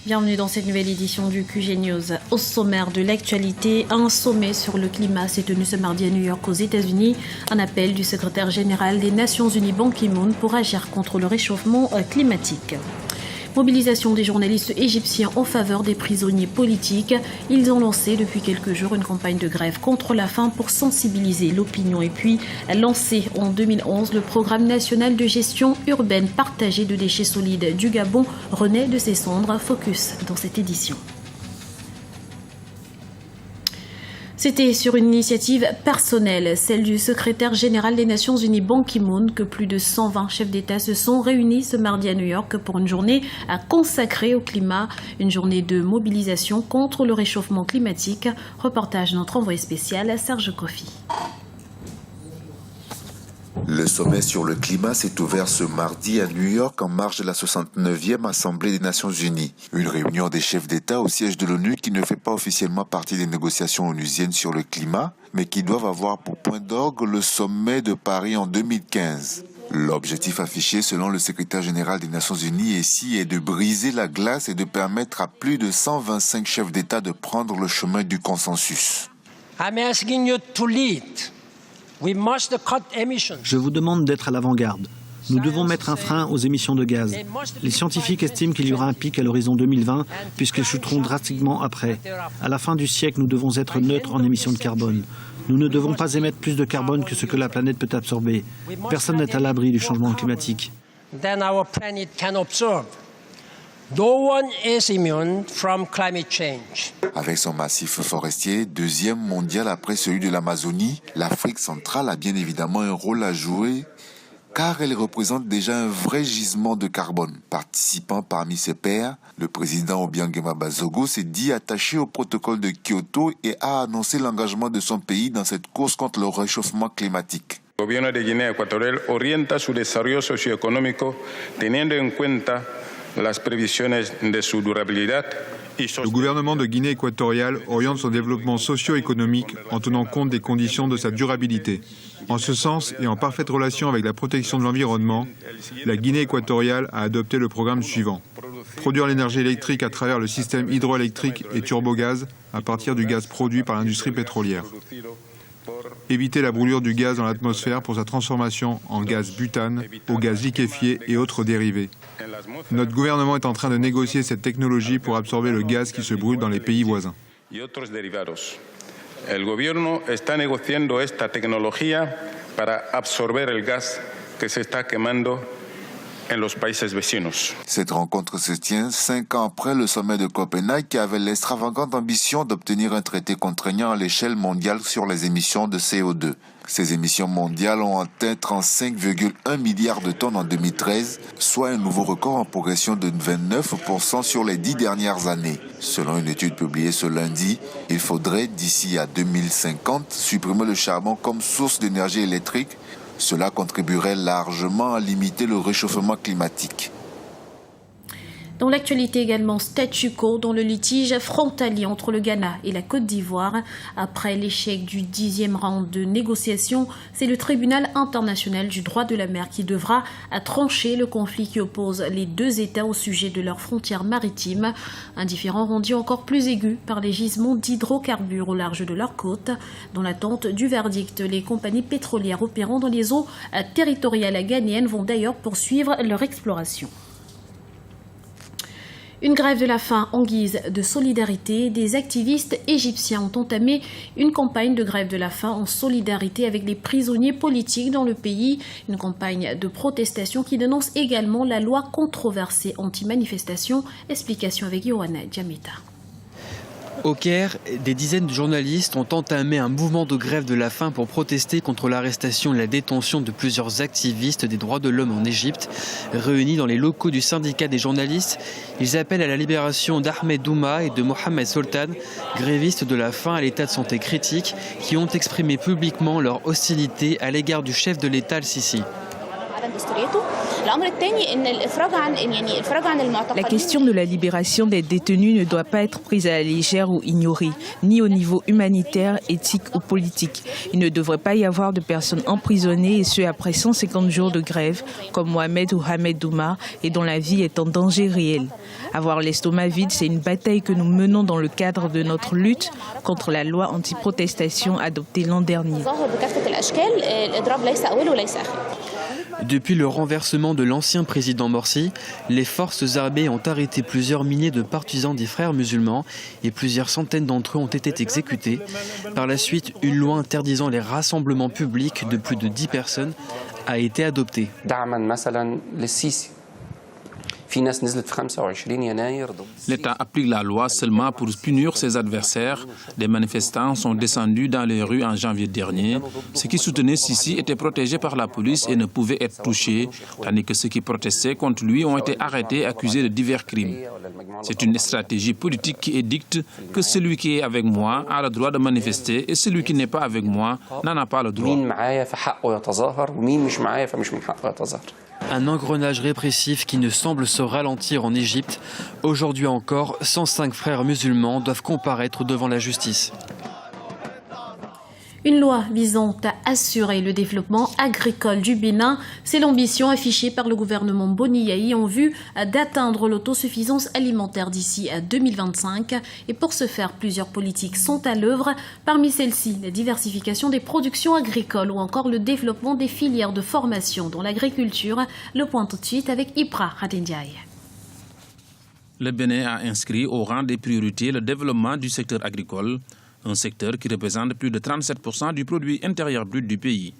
Bienvenue dans cette nouvelle édition du QG News. Au sommaire de l'actualité, un sommet sur le climat s'est tenu ce mardi à New York aux États-Unis. Un appel du secrétaire général des Nations Unies Ban Ki-moon pour agir contre le réchauffement climatique. Mobilisation des journalistes égyptiens en faveur des prisonniers politiques. Ils ont lancé depuis quelques jours une campagne de grève contre la faim pour sensibiliser l'opinion et puis lancé en 2011 le programme national de gestion urbaine partagée de déchets solides du Gabon renaît de ses cendres. Focus dans cette édition. C'était sur une initiative personnelle, celle du secrétaire général des Nations Unies Ban Ki-moon, que plus de 120 chefs d'État se sont réunis ce mardi à New York pour une journée consacrée au climat, une journée de mobilisation contre le réchauffement climatique. Reportage de notre envoyé spécial Serge Kofi. Le sommet sur le climat s'est ouvert ce mardi à New York en marge de la 69e Assemblée des Nations Unies. Une réunion des chefs d'État au siège de l'ONU qui ne fait pas officiellement partie des négociations onusiennes sur le climat, mais qui doivent avoir pour point d'orgue le sommet de Paris en 2015. L'objectif affiché selon le secrétaire général des Nations Unies est de briser la glace et de permettre à plus de 125 chefs d'État de prendre le chemin du consensus. I'm asking you to lead. Je vous demande d'être à l'avant-garde. Nous devons mettre un frein aux émissions de gaz. Les scientifiques estiment qu'il y aura un pic à l'horizon 2020, puisqu'elles chuteront drastiquement après. À la fin du siècle, nous devons être neutres en émissions de carbone. Nous ne devons pas émettre plus de carbone que ce que la planète peut absorber. Personne n'est à l'abri du changement climatique. No one is immune from climate change. Avec son massif forestier, deuxième mondial après celui de l'Amazonie, l'Afrique centrale a bien évidemment un rôle à jouer car elle représente déjà un vrai gisement de carbone. Participant parmi ses pairs, le président Obiangema Bazogo s'est dit attaché au protocole de Kyoto et a annoncé l'engagement de son pays dans cette course contre le réchauffement climatique. El gobierno de Guinea Ecuatorial orienta su desarrollo socioeconómico teniendo en cuenta las previsiones de su durabilidad. Le gouvernement de Guinée équatoriale oriente son développement socio-économique en tenant compte des conditions de sa durabilité. En ce sens, et en parfaite relation avec la protection de l'environnement, la Guinée équatoriale a adopté le programme suivant. Produire l'énergie électrique à travers le système hydroélectrique et turbogaz à partir du gaz produit par l'industrie pétrolière. Éviter la brûlure du gaz dans l'atmosphère pour sa transformation en gaz butane, au gaz liquéfié et autres dérivés. Notre gouvernement est en train de négocier cette technologie pour absorber le gaz qui se brûle dans les pays voisins. El gobierno está negociando esta tecnología para absorber el gas que se está quemando en los países vecinos. Cette rencontre se tient 5 ans après le sommet de Copenhague qui avait l'extravagante ambition d'obtenir un traité contraignant à l'échelle mondiale sur les émissions de CO2. Ces émissions mondiales ont atteint 35,1 milliards de tonnes en 2013, soit un nouveau record en progression de 29% sur les 10 dernières années. Selon une étude publiée ce lundi, il faudrait d'ici à 2050 supprimer le charbon comme source d'énergie électrique. Cela contribuerait largement à limiter le réchauffement climatique. Dans l'actualité également, statu quo dans le litige frontalier entre le Ghana et la Côte d'Ivoire. Après l'échec du 10e round de négociation, c'est le tribunal international du droit de la mer qui devra trancher le conflit qui oppose les deux États au sujet de leurs frontières maritimes. Un différend rendu encore plus aigu par les gisements d'hydrocarbures au large de leurs côtes. Dans l'attente du verdict, les compagnies pétrolières opérant dans les eaux territoriales ghanéennes vont d'ailleurs poursuivre leur exploration. Une grève de la faim en guise de solidarité. Des activistes égyptiens ont entamé une campagne de grève de la faim en solidarité avec les prisonniers politiques dans le pays. Une campagne de protestation qui dénonce également la loi controversée anti-manifestation. Explication avec Johanna Djameta. Au Caire, des dizaines de journalistes ont entamé un mouvement de grève de la faim pour protester contre l'arrestation et la détention de plusieurs activistes des droits de l'homme en Égypte. Réunis dans les locaux du syndicat des journalistes, ils appellent à la libération d'Ahmed Douma et de Mohamed Sultan, grévistes de la faim à l'état de santé critique, qui ont exprimé publiquement leur hostilité à l'égard du chef de l'État Al-Sisi. La question de la libération des détenus ne doit pas être prise à la légère ou ignorée, ni au niveau humanitaire, éthique ou politique. Il ne devrait pas y avoir de personnes emprisonnées, et ce après 150 jours de grève, comme Mohamed ou Hamed Douma, et dont la vie est en danger réel. Avoir l'estomac vide, c'est une bataille que nous menons dans le cadre de notre lutte contre la loi anti-protestation adoptée l'an dernier. Depuis le renversement de l'ancien président Morsi, les forces armées ont arrêté plusieurs milliers de partisans des frères musulmans et plusieurs centaines d'entre eux ont été exécutés. Par la suite, une loi interdisant les rassemblements publics de plus de 10 personnes a été adoptée. L'État applique la loi seulement pour punir ses adversaires. Des manifestants sont descendus dans les rues en janvier dernier. Ceux qui soutenaient Sisi étaient protégés par la police et ne pouvaient être touchés, tandis que ceux qui protestaient contre lui ont été arrêtés et accusés de divers crimes. C'est une stratégie politique qui édicte que celui qui est avec moi a le droit de manifester et celui qui n'est pas avec moi n'en a pas le droit. Un engrenage répressif qui ne semble se ralentir en Égypte. Aujourd'hui encore, 105 frères musulmans doivent comparaître devant la justice. Une loi visant à assurer le développement agricole du Bénin, c'est l'ambition affichée par le gouvernement Boni-Yayi en vue d'atteindre l'autosuffisance alimentaire d'ici à 2025. Et pour ce faire, plusieurs politiques sont à l'œuvre. Parmi celles-ci, la diversification des productions agricoles ou encore le développement des filières de formation dans l'agriculture. Le point tout de suite avec Ibra Radendiaye. Le Bénin a inscrit au rang des priorités le développement du secteur agricole, un secteur qui représente plus de 37% du produit intérieur brut du pays.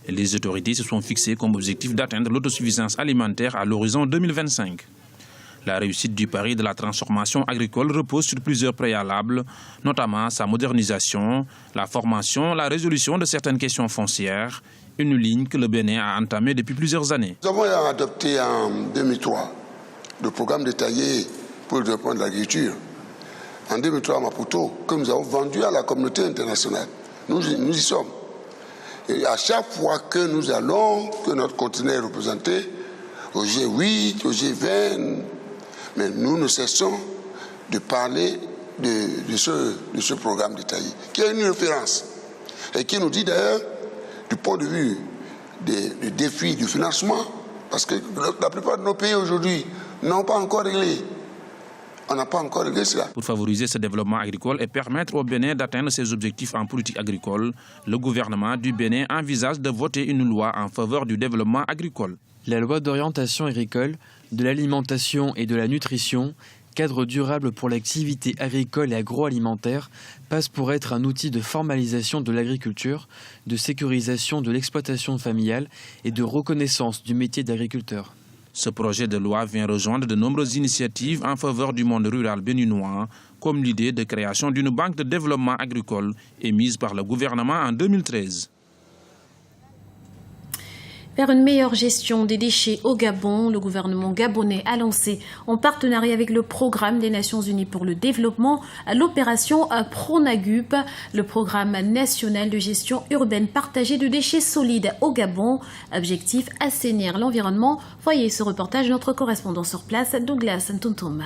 Et les autorités se sont fixées comme objectif d'atteindre l'autosuffisance alimentaire à l'horizon 2025. La réussite du pari de la transformation agricole repose sur plusieurs préalables, notamment sa modernisation, la formation, la résolution de certaines questions foncières, une ligne que le Bénin a entamée depuis plusieurs années. Nous avons adopté en 2003 le programme détaillé pour le développement de l'agriculture. En 2003 à Maputo, que nous avons vendu à la communauté internationale. Nous y sommes. Et à chaque fois que nous allons, que notre continent est représenté, au G8, au G20, mais nous ne cessons de parler de ce programme détaillé, qui est une référence, et qui nous dit d'ailleurs, du point de vue des défis du financement, parce que la plupart de nos pays aujourd'hui n'ont pas encore réglé. On n'a pas encore réglé cela. Pour favoriser ce développement agricole et permettre au Bénin d'atteindre ses objectifs en politique agricole, le gouvernement du Bénin envisage de voter une loi en faveur du développement agricole. La loi d'orientation agricole, de l'alimentation et de la nutrition, cadre durable pour l'activité agricole et agroalimentaire, passe pour être un outil de formalisation de l'agriculture, de sécurisation de l'exploitation familiale et de reconnaissance du métier d'agriculteur. Ce projet de loi vient rejoindre de nombreuses initiatives en faveur du monde rural béninois, comme l'idée de création d'une banque de développement agricole émise par le gouvernement en 2013. Vers une meilleure gestion des déchets au Gabon, le gouvernement gabonais a lancé, en partenariat avec le Programme des Nations Unies pour le développement, l'opération Pronagup, le programme national de gestion urbaine partagée de déchets solides au Gabon. Objectif, assainir l'environnement. Voyez ce reportage de notre correspondant sur place, Douglas Ntuntum.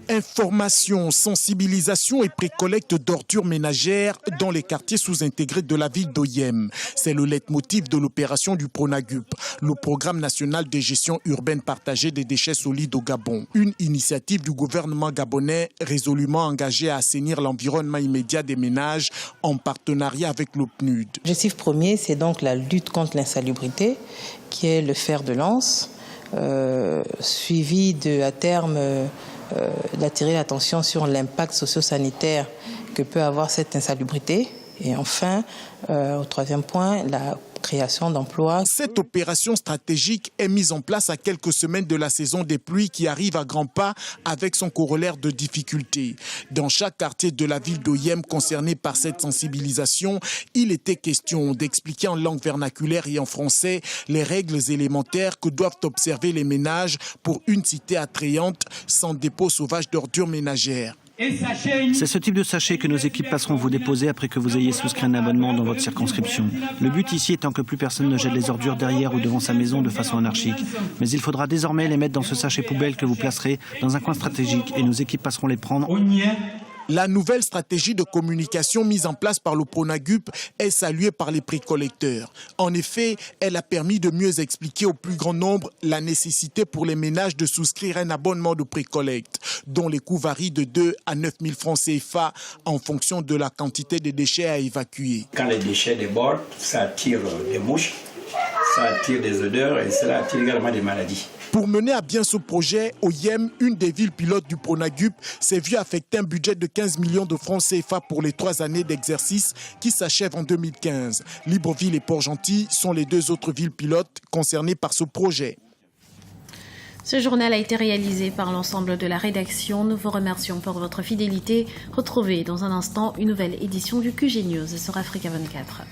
Information, sensibilisation et précollecte d'ordures ménagères dans les quartiers sous-intégrés de la ville d'Oyem. C'est le leitmotiv de l'opération du Pronagup, le programme national de gestion urbaine partagée des déchets solides au Gabon. Une initiative du gouvernement gabonais résolument engagée à assainir l'environnement immédiat des ménages en partenariat avec le PNUD. L'objectif premier, c'est donc la lutte contre l'insalubrité, qui est le fer de lance, suivi à terme d'attirer l'attention sur l'impact socio-sanitaire que peut avoir cette insalubrité. Et enfin, au troisième point, la création d'emplois. Cette opération stratégique est mise en place à quelques semaines de la saison des pluies qui arrive à grands pas avec son corollaire de difficultés. Dans chaque quartier de la ville d'Oyem concerné par cette sensibilisation, il était question d'expliquer en langue vernaculaire et en français les règles élémentaires que doivent observer les ménages pour une cité attrayante sans dépôt sauvage d'ordures ménagères. C'est ce type de sachet que nos équipes passeront vous déposer après que vous ayez souscrit un abonnement dans votre circonscription. Le but ici étant que plus personne ne jette les ordures derrière ou devant sa maison de façon anarchique. Mais il faudra désormais les mettre dans ce sachet poubelle que vous placerez dans un coin stratégique et nos équipes passeront les prendre. La nouvelle stratégie de communication mise en place par le Pronagup est saluée par les précollecteurs. En effet, elle a permis de mieux expliquer au plus grand nombre la nécessité pour les ménages de souscrire un abonnement de précollecte, dont les coûts varient de 2 à 9 000 francs CFA en fonction de la quantité de déchets à évacuer. Quand les déchets débordent, ça attire des mouches, ça attire des odeurs et cela attire également des maladies. Pour mener à bien ce projet, Oyem, une des villes pilotes du Pronagup, s'est vu affecter un budget de 15 millions de francs CFA pour les 3 années d'exercice qui s'achèvent en 2015. Libreville et Port-Gentil sont les 2 autres villes pilotes concernées par ce projet. Ce journal a été réalisé par l'ensemble de la rédaction. Nous vous remercions pour votre fidélité. Retrouvez dans un instant une nouvelle édition du QG News sur Africa 24.